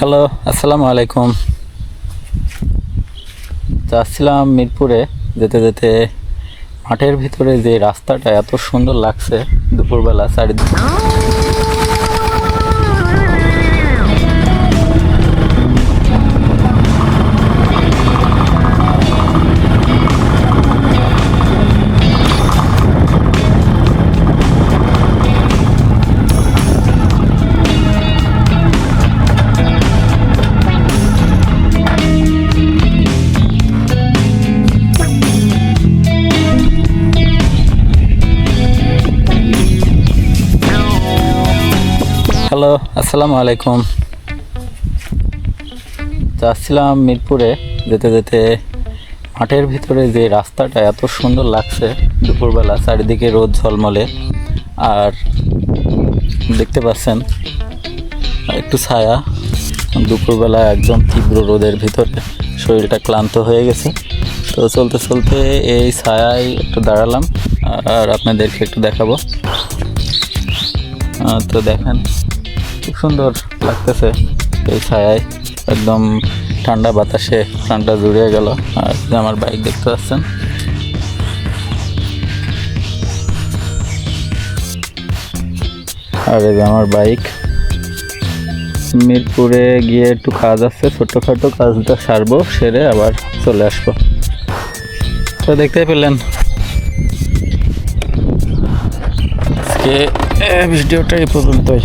Hello, আসসালামু আলাইকুম। যাচ্ছিলাম মিরপুরে, যেতে যেতে মাঠের ভিতরে যে রাস্তাটা এত সুন্দর লাগছে দুপুরবেলা চারিদিকে। হ্যালো, আসসালামু আলাইকুম। যাচ্ছিলাম মিরপুরে, যেতে যেতে মাঠের ভিতরে যে রাস্তাটা এত সুন্দর লাগছে দুপুরবেলা চারিদিকে রোদ ঝলমলে, আর দেখতে পাচ্ছেন একটু ছায়া। দুপুরবেলা একদম তীব্র রোদের ভিতরে শরীরটা ক্লান্ত হয়ে গেছে, তো চলতে চলতে এই ছায়ায় একটু দাঁড়ালাম আর আপনাদেরকে একটু দেখাবো। তো দেখেন, খুব সুন্দর লাগতেছে এই ছায়ায়, একদম ঠান্ডা বাতাসে প্রাণটা জুড়িয়ে গেল। আর আমার বাইক দেখতে পাচ্ছেন, আর এই যে আমার বাইক। মিরপুরে গিয়ে একটু কাজ আছে, ছোট্টখাটো কাজটা সারবো, সেরে আবার চলে আসবো। তো দেখতেই পেলেন, আজকে ভিডিওটা এই পর্যন্তই।